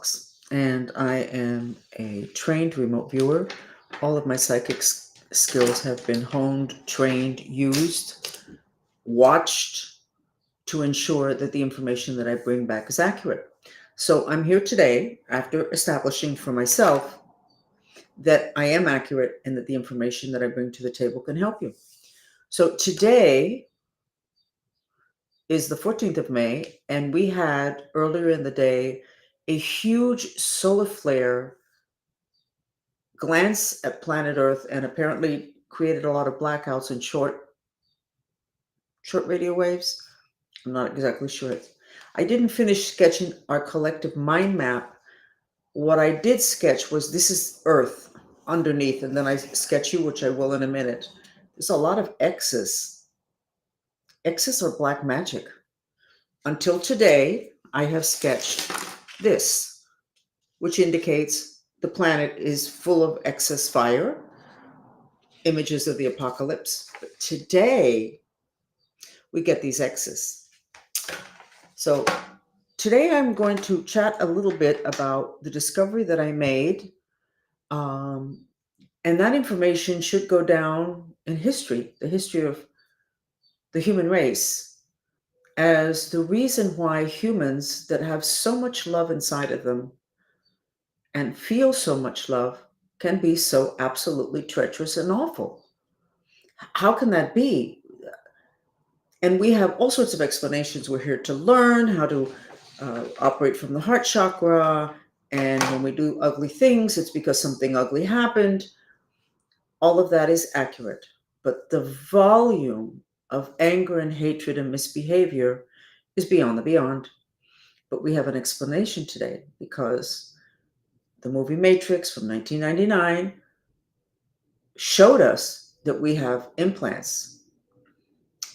FRANCESFOX, and I am a trained remote viewer. All of my psychic skills have been honed, trained, used, watched to ensure that the information that I bring back is accurate. So I'm here today after establishing for myself that I am accurate and that the information that I bring to the table can help you. So today is the 14th of May, and we had earlier in the day a huge solar flare glance at planet Earth and apparently created a lot of blackouts and short radio waves. I'm not exactly sure. I didn't finish sketching our collective mind map. What I did sketch was this is Earth underneath, and then I sketch you, which I will in a minute. There's a lot of X's. X's are black magic. Until today, I have sketched this, which indicates the planet is full of excess fire, images of the apocalypse. But today, we get these X's. So today I'm going to chat a little bit about the discovery that I made. And that information should go down in history, the history of the human race, as the reason why humans that have so much love inside of them and feel so much love can be so absolutely treacherous and awful. How can that be? And we have all sorts of explanations. We're here to learn how to operate from the heart chakra. And when we do ugly things, it's because something ugly happened. All of that is accurate. But the volume of anger and hatred and misbehavior is beyond the beyond. But we have an explanation today because the movie Matrix from 1999 showed us that we have implants.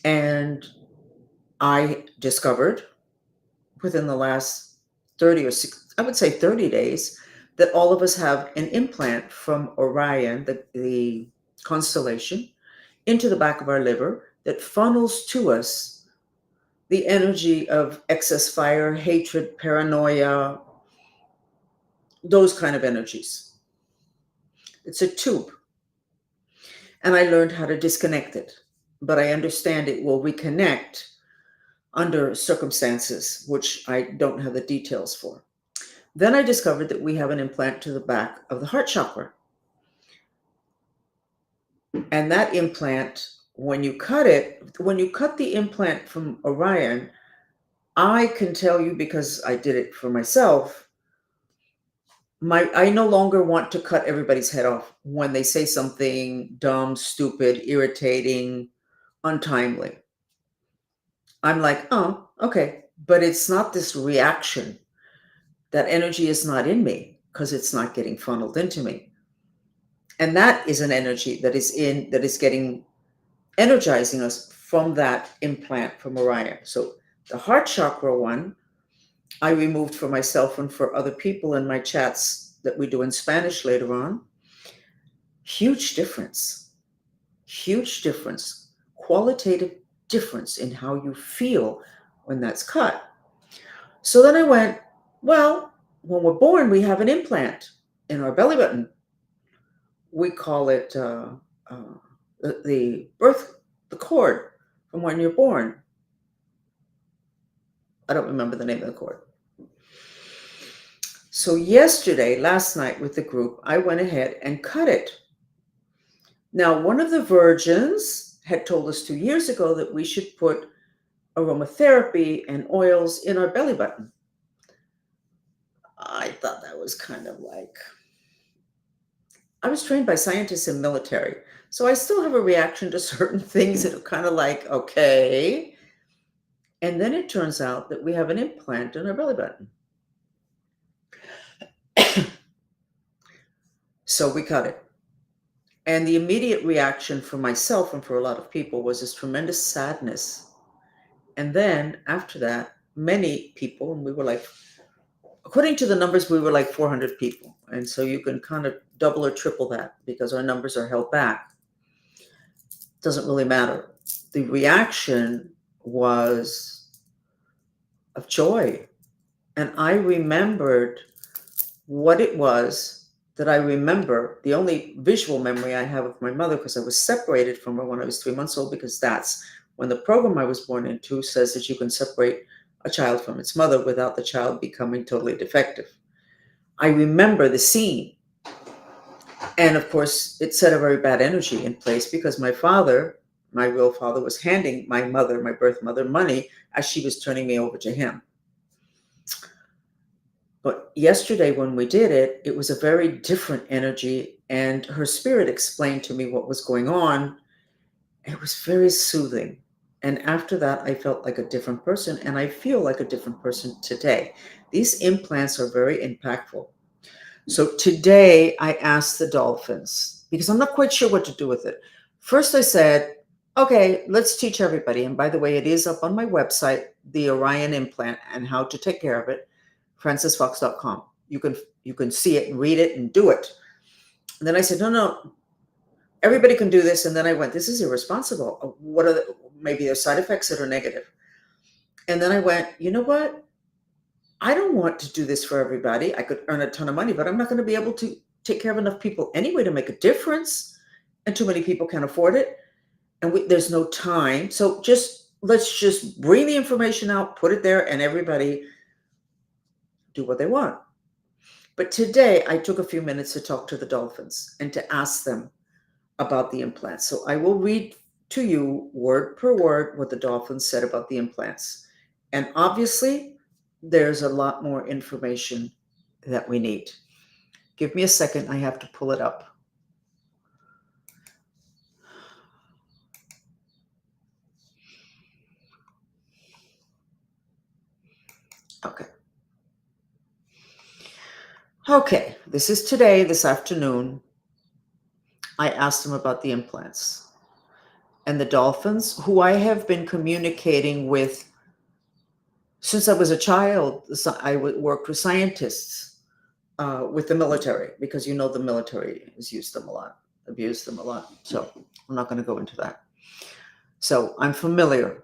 And I discovered within the last 30 or 60, I would say 30 days, that all of us have an implant from Orion, the constellation, into the back of our liver that funnels to us the energy of excess fire, hatred, paranoia, those kind of energies. It's a tube. And I learned how to disconnect it, but I understand it will reconnect under circumstances which I don't have the details for. Then I discovered that we have an implant to the back of the heart chakra. And that implant, when you cut the implant from Orion, I can tell you, because I did it for myself, I no longer want to cut everybody's head off when they say something dumb, stupid, irritating, untimely. I'm like, oh, okay. But it's not this reaction. That energy is not in me because it's not getting funneled into me. And that is an energy that is getting energizing us from that implant from Orion. So the heart chakra one, I removed for myself and for other people in my chats that we do in Spanish later on. Huge difference, qualitative difference in how you feel when that's cut. So then I went, well, when we're born, we have an implant in our belly button. We call it the cord from when you're born. I don't remember the name of the cord. So last night with the group, I went ahead and cut it. Now, one of the virgins had told us 2 years ago that we should put aromatherapy and oils in our belly button. I thought that was kind of like, I was trained by scientists in military, so I still have a reaction to certain things that are kind of like, okay. And then it turns out that we have an implant in our belly button. So we cut it. And the immediate reaction for myself and for a lot of people was this tremendous sadness. And then after that, many people, and we were like, according to the numbers, we were like 400 people. And so you can kind of double or triple that because our numbers are held back. Doesn't really matter. The reaction was of joy. And I remembered what it was that I remember. The only visual memory I have of my mother, because I was separated from her when I was 3 months old, because that's when the program I was born into says that you can separate a child from its mother without the child becoming totally defective. I remember the scene. And of course, it set a very bad energy in place because my father, my real father, was handing my mother, my birth mother, money as she was turning me over to him. But yesterday, when we did it, it was a very different energy. And her spirit explained to me what was going on. It was very soothing. And after that, I felt like a different person. And I feel like a different person today. These implants are very impactful. So today I asked the dolphins because I'm not quite sure what to do with it. First, I said, okay, let's teach everybody. And by the way, it is up on my website, the Orion implant and how to take care of it, FRANCESFOX.com. You can see it and read it and do it. And then I said, no, everybody can do this. And then I went, this is irresponsible. What are maybe there's side effects that are negative? And then I went, you know what? I don't want to do this for everybody. I could earn a ton of money, but I'm not going to be able to take care of enough people anyway to make a difference. And too many people can't afford it. And there's no time. So let's just bring the information out, put it there, and everybody do what they want. But today I took a few minutes to talk to the dolphins and to ask them about the implants. So I will read to you word per word what the dolphins said about the implants. And obviously, there's a lot more information that we need. Give me a second. I have to pull it up. Okay, this is today, this afternoon. I asked them about the implants. And the dolphins, who I have been communicating with since I was a child, I worked with scientists with the military, because you know the military has used them a lot, abused them a lot. So I'm not going to go into that. So I'm familiar.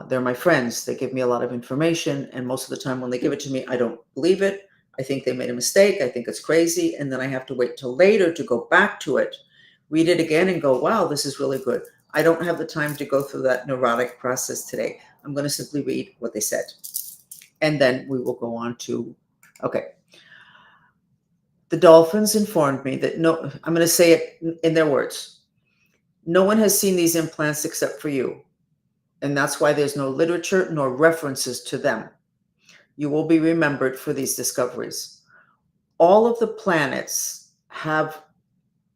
They're my friends. They give me a lot of information. And most of the time when they give it to me, I don't believe it. I think they made a mistake. I think it's crazy. And then I have to wait till later to go back to it, read it again and go, wow, this is really good. I don't have the time to go through that neurotic process today. I'm going to simply read what they said. And then we will go on to, okay. The dolphins informed me that I'm going to say it in their words. No one has seen these implants except for you. And that's why there's no literature nor references to them. You will be remembered for these discoveries. All of the planets have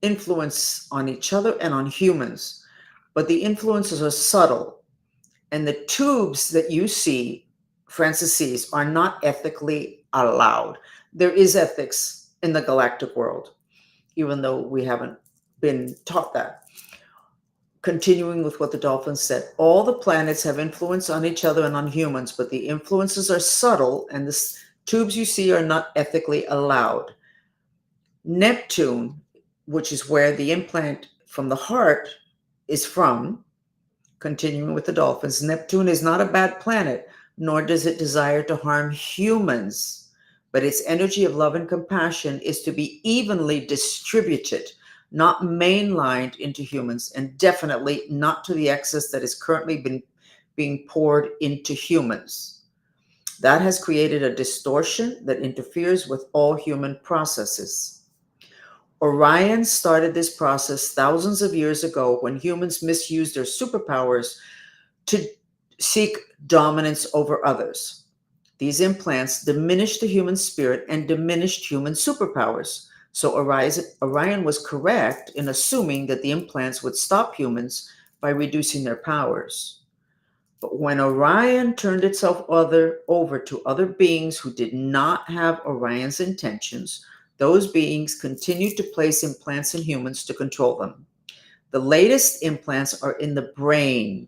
influence on each other and on humans, but the influences are subtle. And the tubes that you see, Francis sees, are not ethically allowed. There is ethics in the galactic world, even though we haven't been taught that. Continuing with what the dolphins said, all the planets have influence on each other and on humans, but the influences are subtle, and the tubes you see are not ethically allowed. Neptune, which is where the implant from the heart is from, continuing with the dolphins, Neptune is not a bad planet, nor does it desire to harm humans, but its energy of love and compassion is to be evenly distributed, not mainlined into humans, and definitely not to the excess that is currently being poured into humans. That has created a distortion that interferes with all human processes. Orion started this process thousands of years ago when humans misused their superpowers to seek dominance over others. These implants diminished the human spirit and diminished human superpowers. So Orion was correct in assuming that the implants would stop humans by reducing their powers. But when Orion turned itself over to other beings who did not have Orion's intentions, those beings continued to place implants in humans to control them. The latest implants are in the brain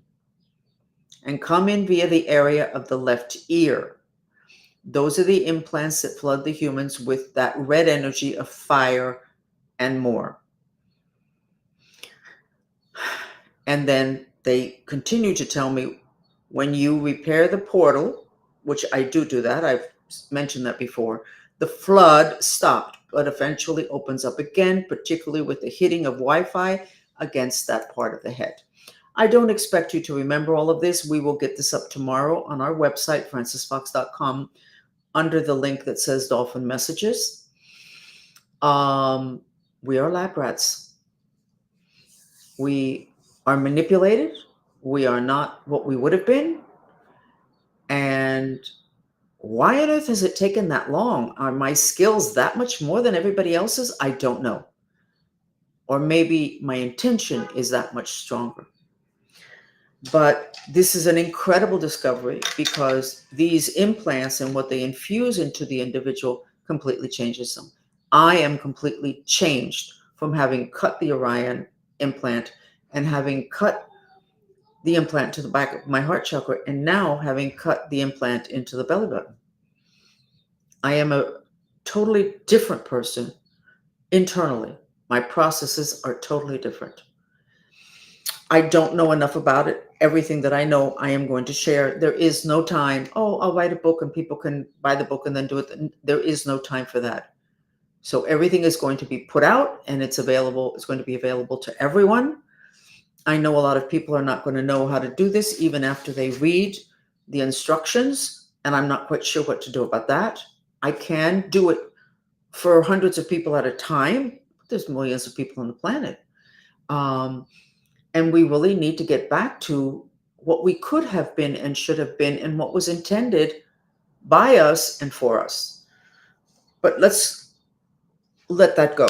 and come in via the area of the left ear. Those are the implants that flood the humans with that red energy of fire and more. And then they continue to tell me, when you repair the portal, which I do that, I've mentioned that before, The flood stopped, but eventually opens up again, particularly with the hitting of Wi-Fi against that part of the head. I don't expect you to remember all of this. We will get this up tomorrow on our website, francesfox.com, under the link that says Dolphin Messages. We are lab rats. We are manipulated. We are not what we would have been. And why on earth has it taken that long? Are my skills that much more than everybody else's? I don't know. Or maybe my intention is that much stronger. But this is an incredible discovery because these implants and what they infuse into the individual completely changes them. I am completely changed from having cut the Orion implant and having cut the implant to the back of my heart chakra and now having cut the implant into the belly button. I am a totally different person internally. My processes are totally different. I don't know enough about it. Everything that I know, I am going to share. There is no time. Oh, I'll write a book and people can buy the book and then do it. There is no time for that. So everything is going to be put out and it's available. It's going to be available to everyone. I know a lot of people are not going to know how to do this even after they read the instructions. And I'm not quite sure what to do about that. I can do it for hundreds of people at a time. There's millions of people on the planet. And we really need to get back to what we could have been and should have been and what was intended by us and for us. But let's let that go.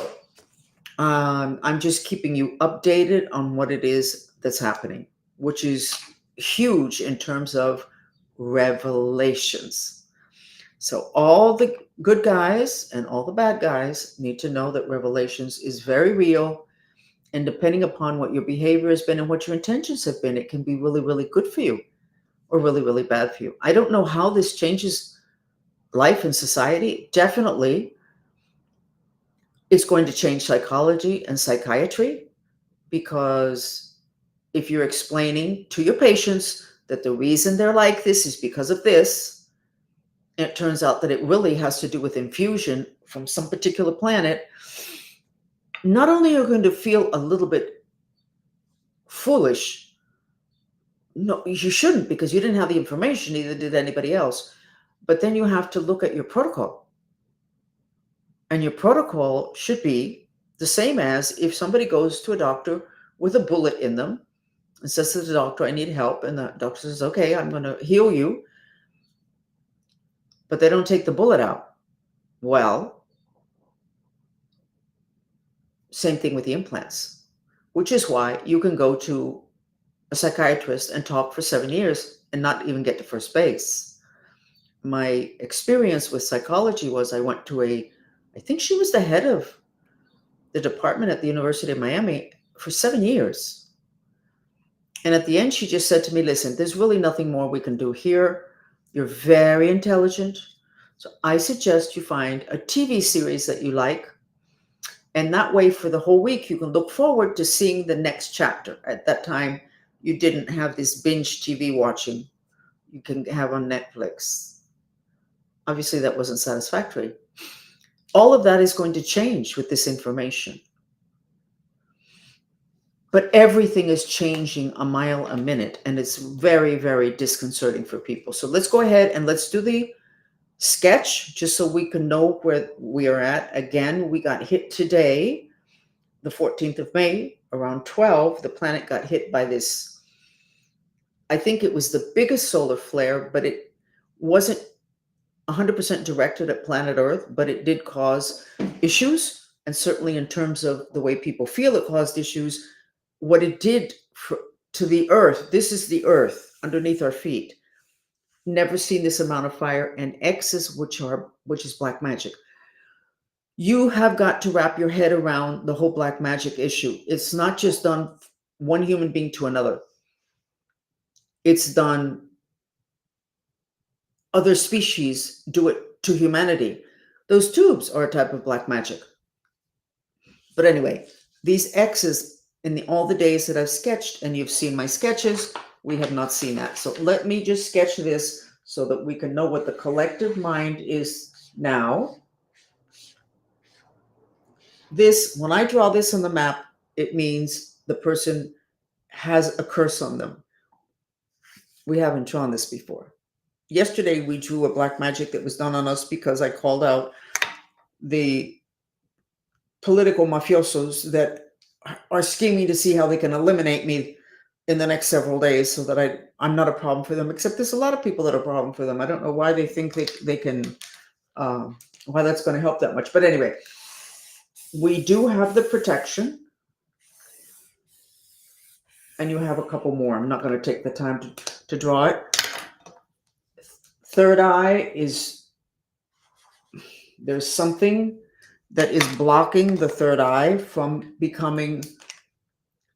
I'm just keeping you updated on what it is that's happening, which is huge in terms of revelations. So all the good guys and all the bad guys need to know that revelations is very real. And depending upon what your behavior has been and what your intentions have been, it can be really, really good for you or really, really bad for you. I don't know how this changes life and society. Definitely, it's going to change psychology and psychiatry, because if you're explaining to your patients that the reason they're like this is because of this, it turns out that it really has to do with infusion from some particular planet. Not only are you going to feel a little bit foolish, no, you shouldn't, because you didn't have the information, neither did anybody else. But then you have to look at your protocol. And your protocol should be the same as if somebody goes to a doctor with a bullet in them and says to the doctor, I need help. And the doctor says, okay, I'm going to heal you. But they don't take the bullet out. Well, same thing with the implants, which is why you can go to a psychiatrist and talk for 7 years and not even get to first base. My experience with psychology was I went to I think she was the head of the department at the University of Miami for 7 years. And at the end, she just said to me, listen, there's really nothing more we can do here. You're very intelligent. So I suggest you find a TV series that you like. And that way, for the whole week, you can look forward to seeing the next chapter. At that time, you didn't have this binge TV watching you can have on Netflix. Obviously, that wasn't satisfactory. All of that is going to change with this information. But everything is changing a mile a minute, and it's very, very disconcerting for people. So let's go ahead and let's do the sketch just so we can know where we are at. Again, we got hit today, the 14th of May, around 12. The planet got hit by this, I think it was the biggest solar flare, but it wasn't 100% directed at planet Earth, but it did cause issues. And certainly in terms of the way people feel, it caused issues. What it did to the Earth, this is the Earth underneath our feet. Never seen this amount of fire and X's, which is black magic. You have got to wrap your head around the whole black magic issue. It's not just done one human being to another. It's done, other species do it to humanity. Those tubes are a type of black magic. But anyway, these X's in all the days that I've sketched, and you've seen my sketches, we have not seen that. So let me just sketch this so that we can know what the collective mind is now. This, when I draw this on the map, it means the person has a curse on them. We haven't drawn this before. Yesterday, we drew a black magic that was done on us because I called out the political mafiosos that are scheming to see how they can eliminate me in the next several days so that I'm not a problem for them, except there's a lot of people that are a problem for them. I don't know why they think they can, why that's going to help that much. But anyway, we do have the protection. And you have a couple more. I'm not going to take the time to draw it. Third eye is, there's something that is blocking the third eye from becoming,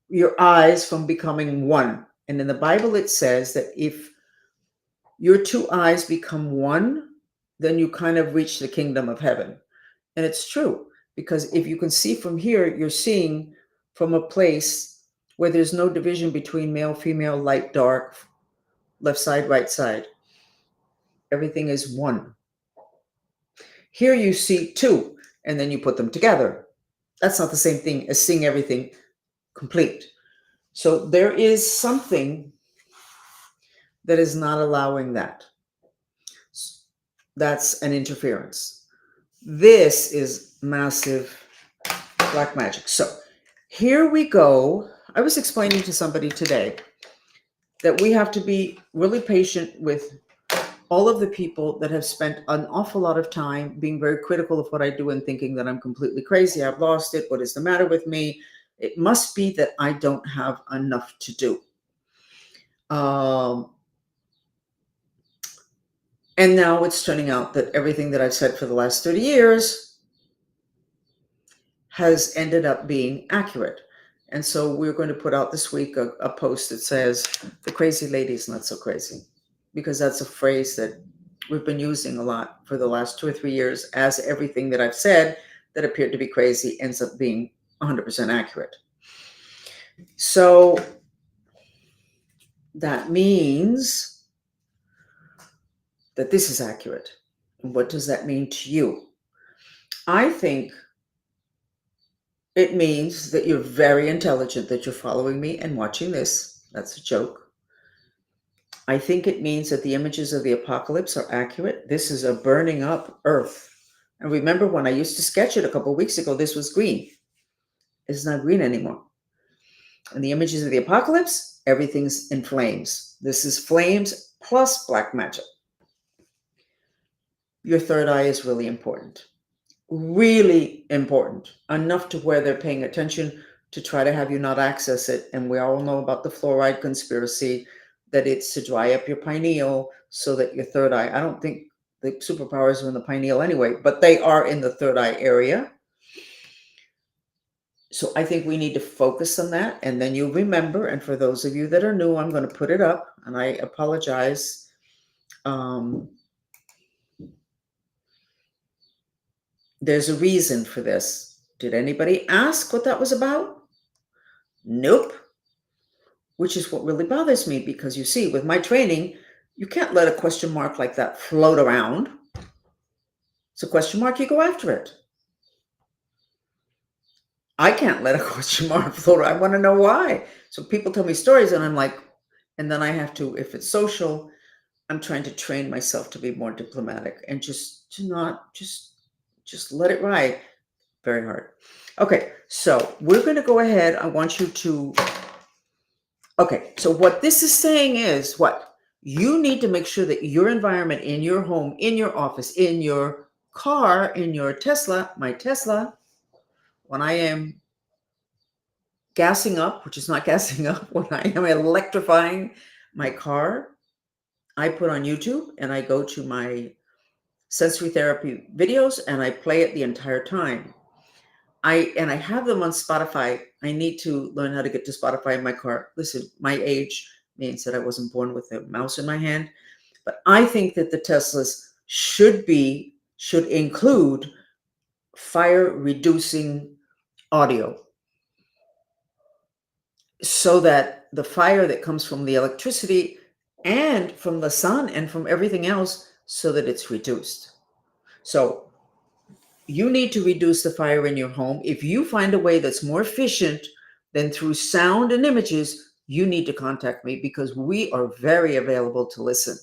your eyes from becoming one. And in the Bible, it says that if your two eyes become one, then you kind of reach the kingdom of heaven. And it's true, because if you can see from here, you're seeing from a place where there's no division between male, female, light, dark, left side, right side. Everything is one. Here you see two, and then you put them together. That's not the same thing as seeing everything complete. So there is something that is not allowing that. That's an interference. This is massive black magic. So here we go. I was explaining to somebody today that we have to be really patient with all of the people that have spent an awful lot of time being very critical of what I do and thinking that I'm completely crazy. I've lost it. What is the matter with me? It must be that I don't have enough to do. And now it's turning out that everything that I've said for the last 30 years has ended up being accurate. And so we're going to put out this week a post that says, the crazy lady is not so crazy, because that's a phrase that we've been using a lot for the last 2 or 3 years, as everything that I've said that appeared to be crazy ends up being 100% accurate. So that means that this is accurate. And what does that mean to you? I think it means that you're very intelligent, that you're following me and watching this. That's a joke. I think it means that the images of the apocalypse are accurate. This is a burning up earth. And remember, when I used to sketch it a couple of weeks ago, this was green. It's not green anymore. And the images of the apocalypse, everything's in flames. This is flames plus black magic. Your third eye is really important. Really important. Enough to where they're paying attention to try to have you not access it. And we all know about the fluoride conspiracy, that it's to dry up your pineal so that your third eye, I don't think the superpowers are in the pineal anyway, but they are in the third eye area. So I think we need to focus on that. And then you'll remember, and for those of you that are new, I'm going to put it up, and I apologize. There's a reason for this. Did anybody ask what that was about? Nope. Which is what really bothers me, because you see, with my training, you can't let a question mark like that float around. It's a question mark, you go after it. I can't let a question mark float. I want to know why. So people tell me stories and I'm like, and then I have to, if it's social, I'm trying to train myself to be more diplomatic and just to not, just let it ride. Very hard. Okay, so we're going to go ahead. I want you to, okay, so what this is saying is what? You need to make sure that your environment, in your home, in your office, in your car, in your Tesla, my Tesla, when I am gassing up, which is not gassing up, when I am electrifying my car, I put on YouTube and I go to my sensory therapy videos and I play it the entire time. I have them on Spotify. I need to learn how to get to Spotify in my car. Listen, my age means that I wasn't born with a mouse in my hand, but I think that the Teslas should include fire reducing audio, so that the fire that comes from the electricity and from the sun and from everything else, so that it's reduced. So you need to reduce the fire in your home. If you find a way that's more efficient than through sound and images, you need to contact me because we are very available to listen.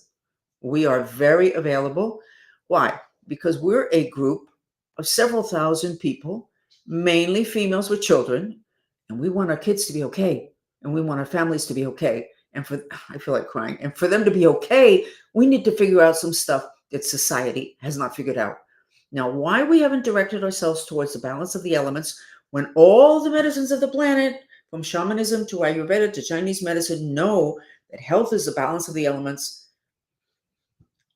We are very available. Why? Because we're a group of several thousand people, mainly females with children, and we want our kids to be okay, and we want our families to be okay. And for, I feel like crying, and for them to be okay, we need to figure out some stuff that society has not figured out. Now, why we haven't directed ourselves towards the balance of the elements when all the medicines of the planet, from shamanism to Ayurveda to Chinese medicine, know that health is the balance of the elements.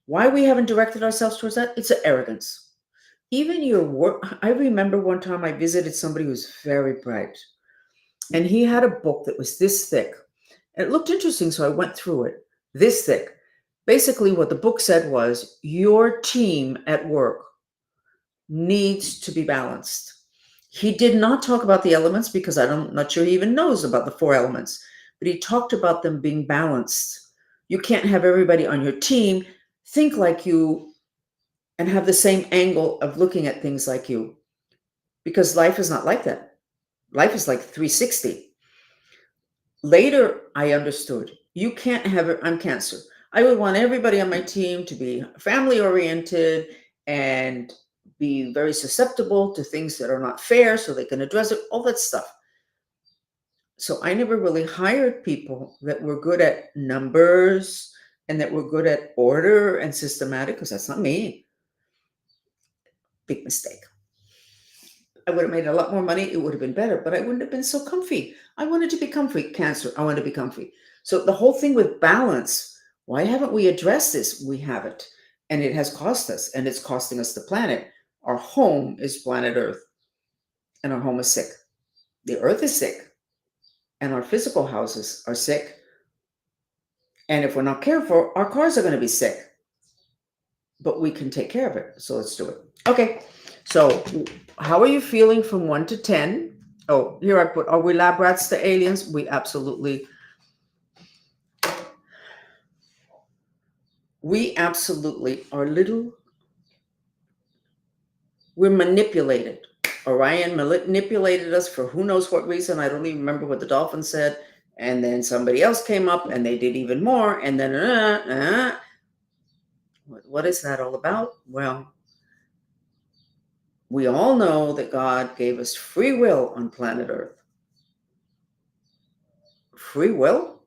Why we haven't directed ourselves towards that? It's an arrogance. Even your work. I remember one time I visited somebody who was very bright, and he had a book that was this thick. And it looked interesting, so I went through it. This thick. Basically, what the book said was your team at work needs to be balanced. He did not talk about the elements because I'm not sure he even knows about the 4 elements, but he talked about them being balanced. You can't have everybody on your team think like you and have the same angle of looking at things like you, because life is not like that. Life is like 360. Later, I understood you can't have it. I'm Cancer. I would want everybody on my team to be family oriented and be very susceptible to things that are not fair so they can address it, all that stuff. So I never really hired people that were good at numbers and that were good at order and systematic, because that's not me. Big mistake. I would have made a lot more money. It would have been better, but I wouldn't have been so comfy. I wanted to be comfy. Cancer, I wanted to be comfy. So the whole thing with balance, why haven't we addressed this? We haven't. And it has cost us, and it's costing us the planet. Our home is planet Earth, and our home is sick. The Earth is sick, and our physical houses are sick. And if we're not careful, our cars are going to be sick. But we can take care of it. So let's do it. Okay. So how are you feeling from 1 to 10? Oh, here I put, are we lab rats to aliens? We absolutely are we're manipulated. Orion manipulated us for who knows what reason. I don't even remember what the dolphin said. And then somebody else came up and they did even more. And then, what is that all about? Well, we all know that God gave us free will on planet Earth. Free will?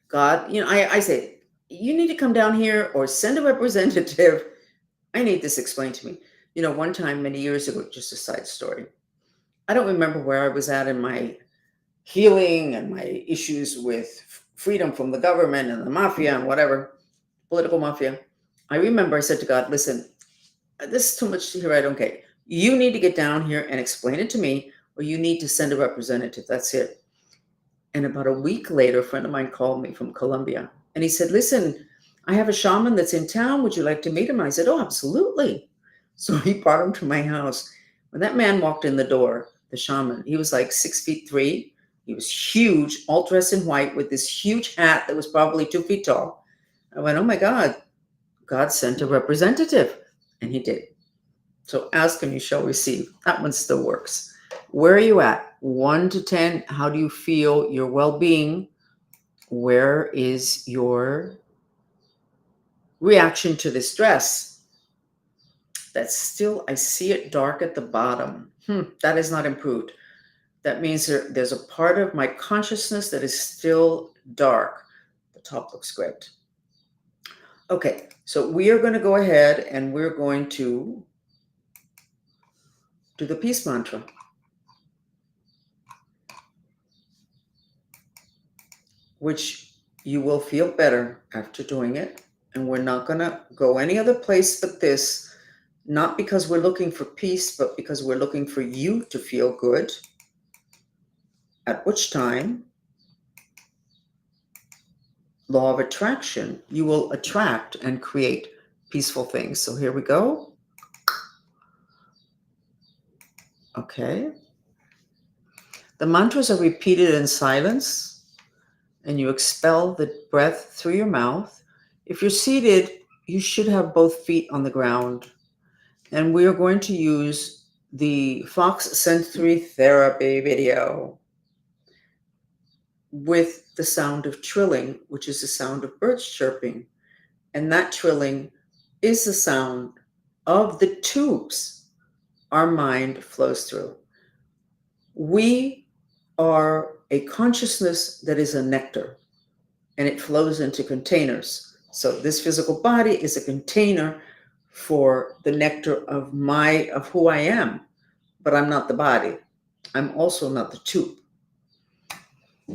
God, I say, you need to come down here or send a representative. I need this explained to me. One time many years ago, just a side story. I don't remember where I was at in my healing and my issues with freedom from the government and the mafia and whatever, political mafia. I remember I said to God, listen, this is too much here. I don't get. You need to get down here and explain it to me, or you need to send a representative. That's it. And about a week later, a friend of mine called me from Colombia, and he said, listen, I have a shaman that's in town. Would you like to meet him? I said, oh, absolutely. So he brought him to my house. When that man walked in the door, the shaman, he was like 6'3". He was huge, all dressed in white with this huge hat that was probably 2 feet tall. I went, oh my God, God sent a representative. And he did. So ask and you shall receive. That one still works. Where are you at? 1 to 10. How do you feel your well-being? Where is your reaction to this stress? That's still, I see it dark at the bottom. That is not improved. That means there's a part of my consciousness that is still dark. The top looks great. Okay, so we are going to go ahead and we're going to do the peace mantra. Which you will feel better after doing it. And we're not going to go any other place but this, not because we're looking for peace, but because we're looking for you to feel good. At which time, law of attraction, you will attract and create peaceful things. So here we go. Okay. The mantras are repeated in silence, and you expel the breath through your mouth. If you're seated, you should have both feet on the ground. And we are going to use the Fox Sensory Therapy video with the sound of trilling, which is the sound of birds chirping. And that trilling is the sound of the tubes our mind flows through. We are a consciousness that is a nectar, and it flows into containers. So this physical body is a container for the nectar of who I am, but I'm not the body. I'm also not the tube.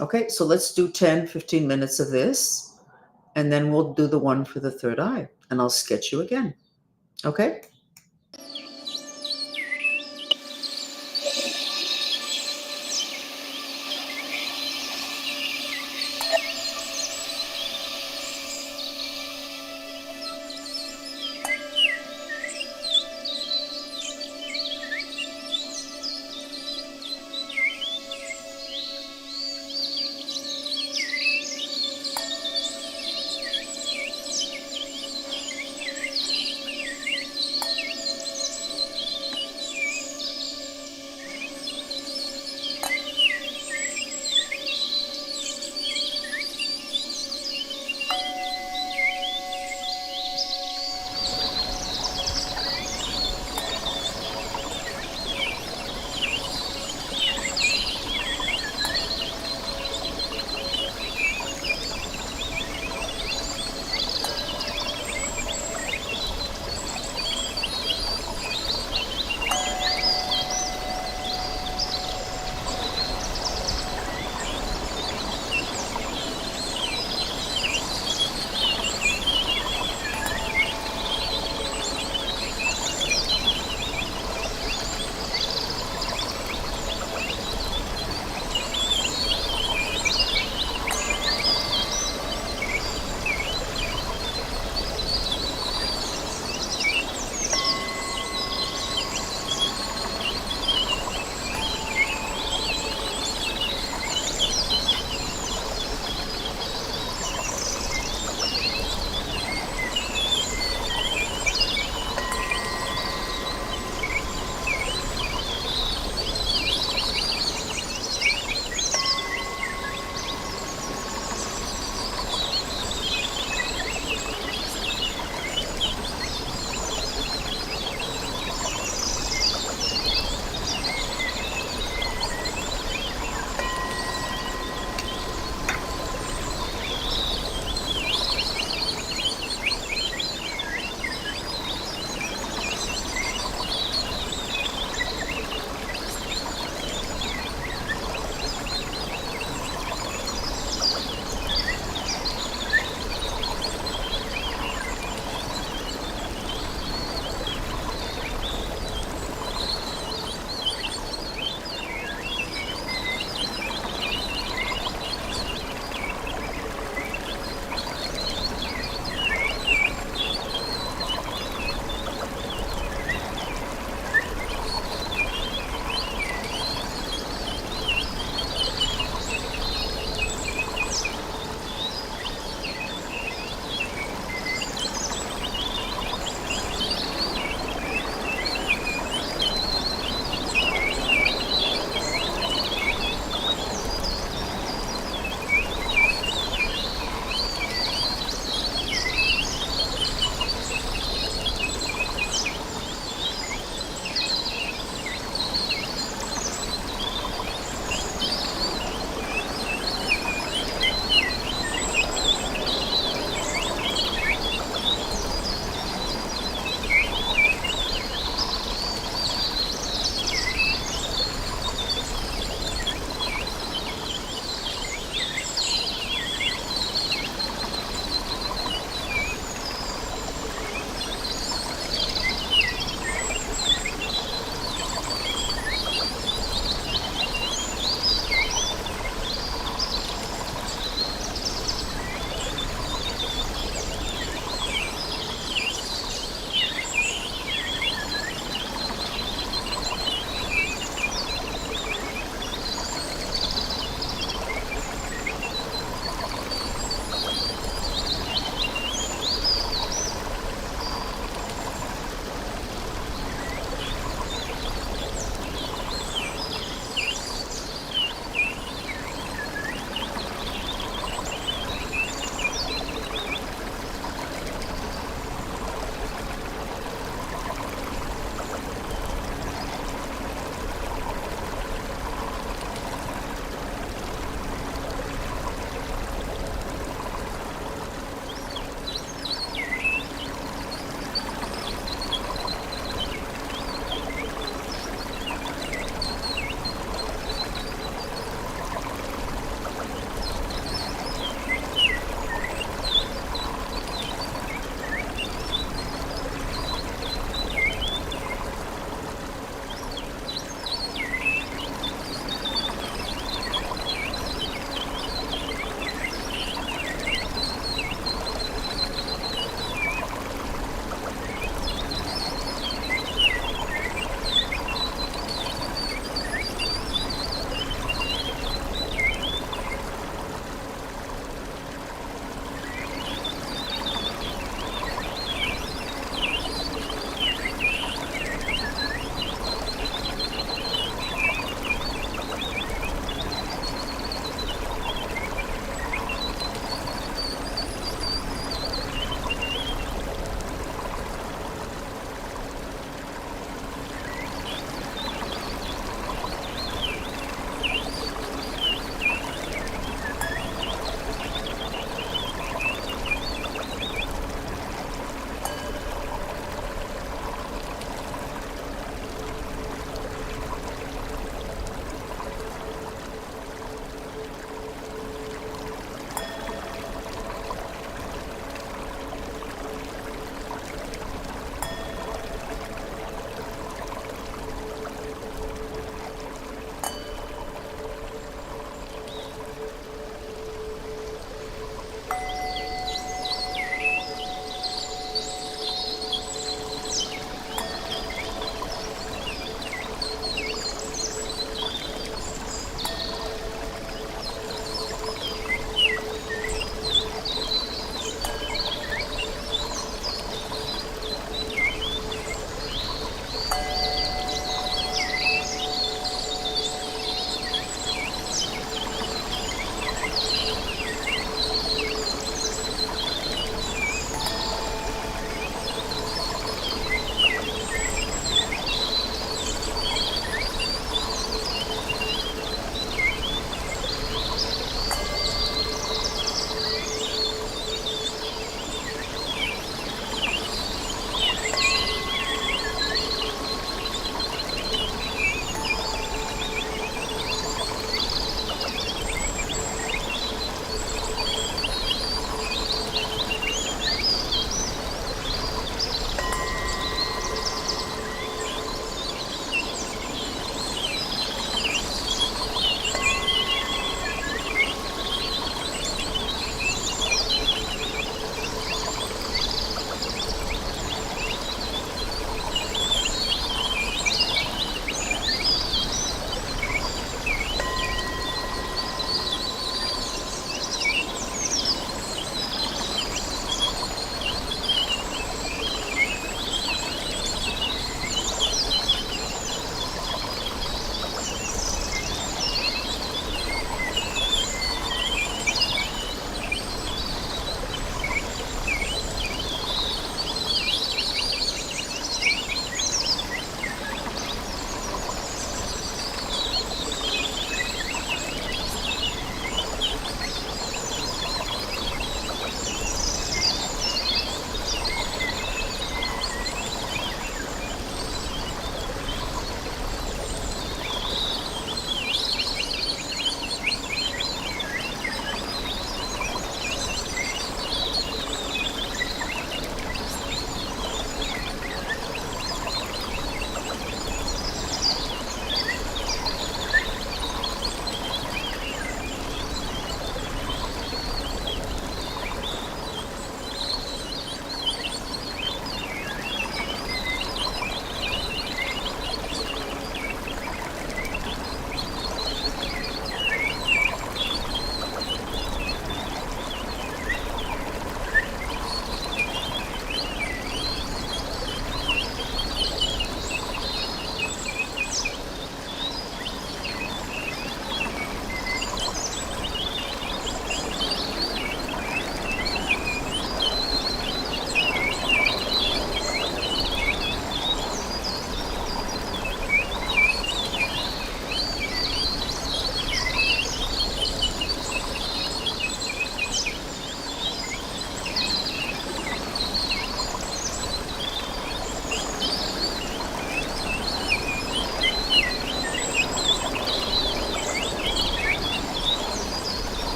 Okay, so let's do 10, 15 minutes of this, and then we'll do the one for the third eye, and I'll sketch you again. Okay?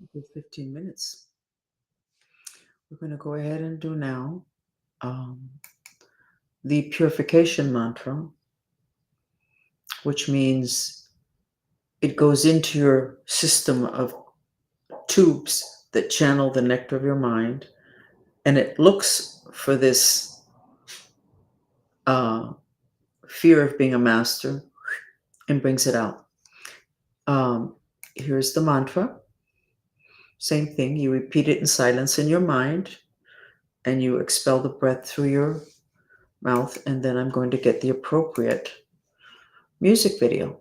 Good 15 minutes. We're going to go ahead and do now the purification mantra, which means it goes into your system of tubes that channel the nectar of your mind, and it looks for this fear of being a master and brings it out. Here's the mantra. Same thing. You repeat it in silence in your mind, and you expel the breath through your mouth, and then I'm going to get the appropriate music video.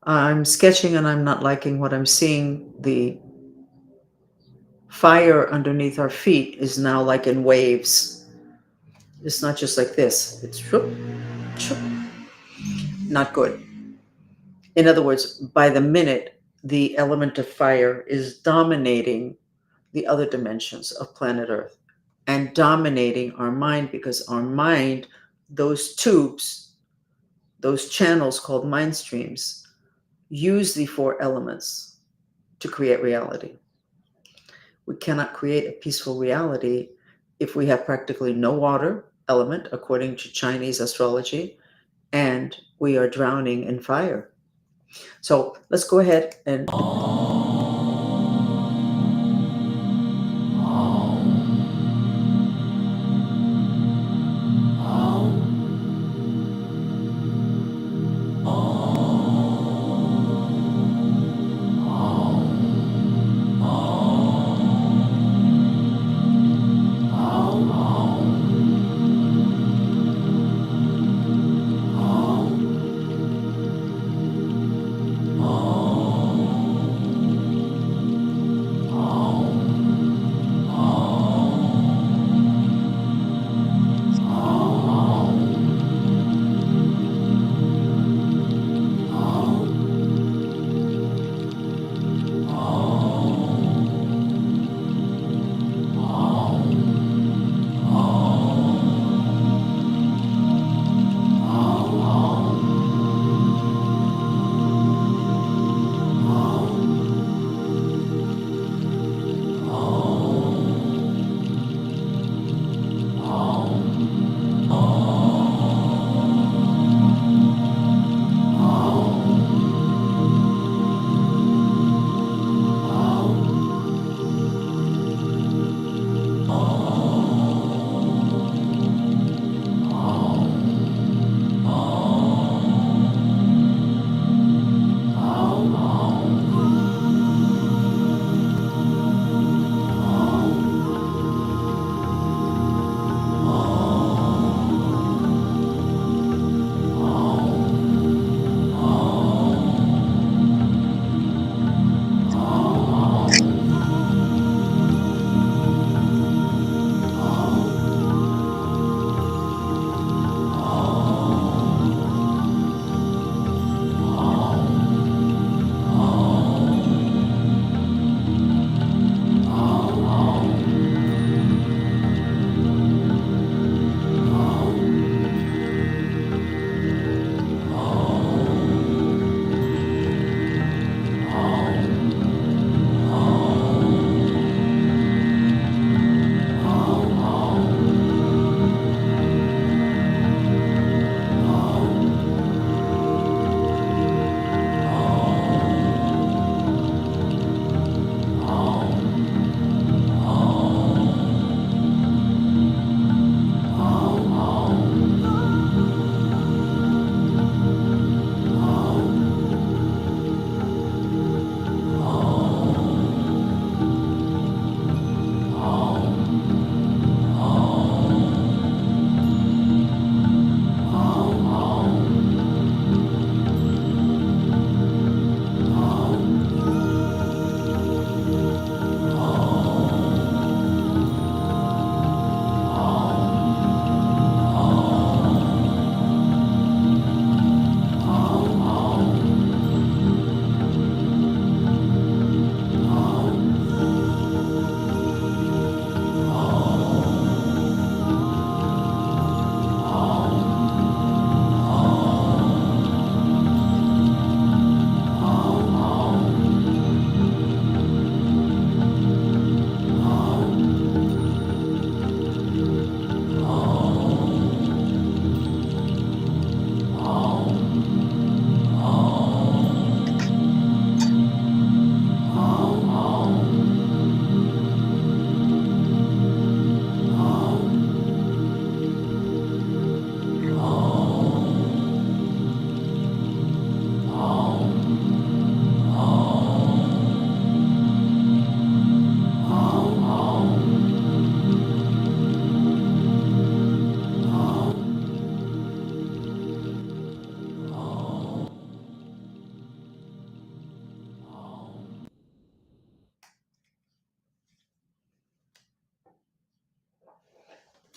I'm sketching and I'm not liking what I'm seeing. The fire underneath our feet is now like in waves. It's not just like this. It's shoop, shoop. Not good. In other words, by the minute, the element of fire is dominating the other dimensions of planet Earth and dominating our mind, because our mind, those tubes, those channels called mind streams, use the four elements to create reality. We cannot create a peaceful reality if we have practically no water element, according to Chinese astrology, and we are drowning in fire. So let's go ahead and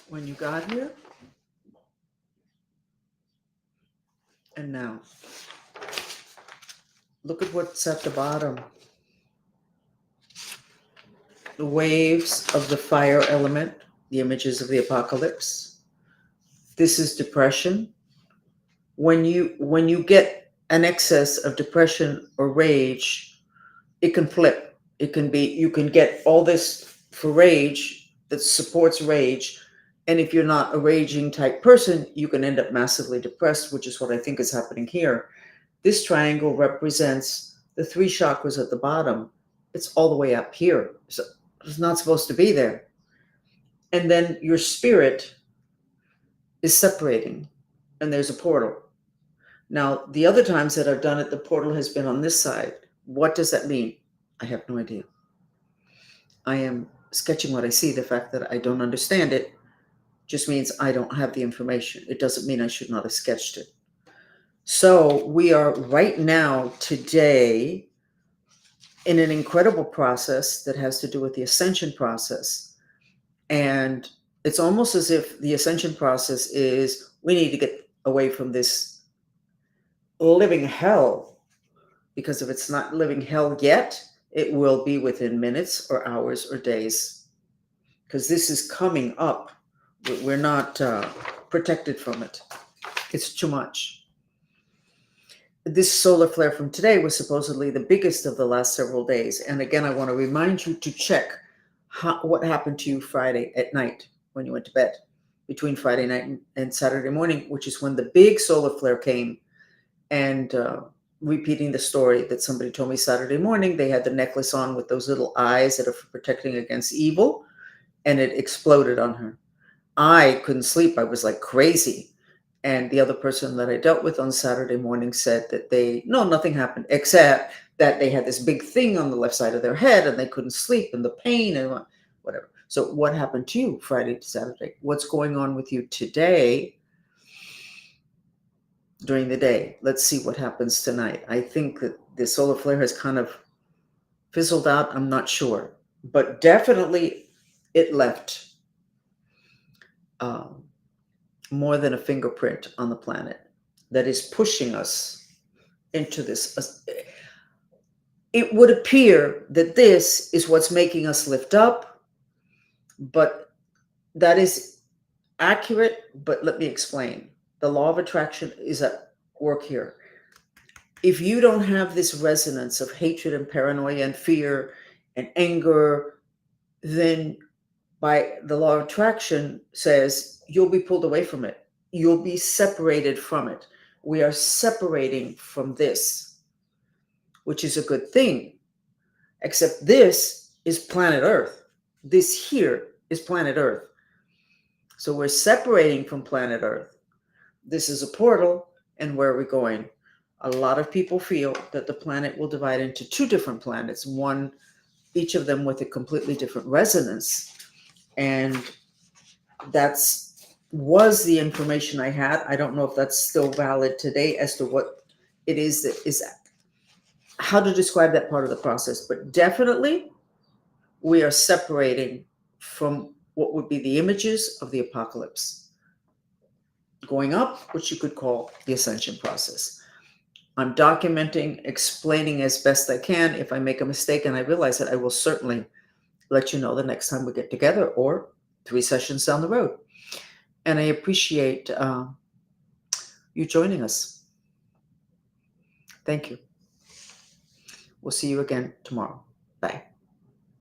when you got here and now. Look at what's at the bottom. The waves of the fire element, the images of the apocalypse. This is depression. When you get an excess of depression or rage, it can flip. It can be, you can get all this for rage that supports rage. And if you're not a raging type person, you can end up massively depressed, which is what I think is happening here. This triangle represents the three chakras at the bottom. It's all the way up here. So it's not supposed to be there. And then your spirit is separating, and there's a portal. Now, the other times that I've done it, the portal has been on this side. What does that mean? I have no idea. I am sketching what I see. The fact that I don't understand it just means I don't have the information. It doesn't mean I should not have sketched it. So we are right now, today, in an incredible process that has to do with the ascension process. And it's almost as if the ascension process is, we need to get away from this living hell, because if it's not living hell yet, it will be within minutes or hours or days, because this is coming up. We're not protected from it. It's too much. This solar flare from today was supposedly the biggest of the last several days. And again, I want to remind you to check what happened to you Friday at night when you went to bed, between Friday night and Saturday morning, which is when the big solar flare came. And repeating the story that somebody told me Saturday morning, they had the necklace on with those little eyes that are for protecting against evil, and it exploded on her. I couldn't sleep. I was like crazy. And the other person that I dealt with on Saturday morning said that nothing happened, except that they had this big thing on the left side of their head and they couldn't sleep, and the pain and whatever. So what happened to you Friday to Saturday? What's going on with you today during the day? Let's see what happens tonight. I think that the solar flare has kind of fizzled out. I'm not sure, but definitely it left more than a fingerprint on the planet that is pushing us into this. It would appear that this is what's making us lift up, but that is accurate. But let me explain. The law of attraction is at work here. If you don't have this resonance of hatred and paranoia and fear and anger, then by the law of attraction says you'll be pulled away from it. You'll be separated from it. We are separating from this, which is a good thing, except this is planet Earth. This here is planet Earth. So we're separating from planet Earth. This is a portal, and where are we going? A lot of people feel that the planet will divide into two different planets, each of them with a completely different resonance. And was the information I had. I don't know if that's still valid today as to what it is that is, how to describe that part of the process. But definitely we are separating from what would be the images of the apocalypse, going up, which you could call the ascension process. I'm documenting, explaining as best I can. If I make a mistake and I realize it, I will certainly let you know the next time we get together, or 3 sessions down the road. And I appreciate you joining us. Thank you. We'll see you again tomorrow. Bye.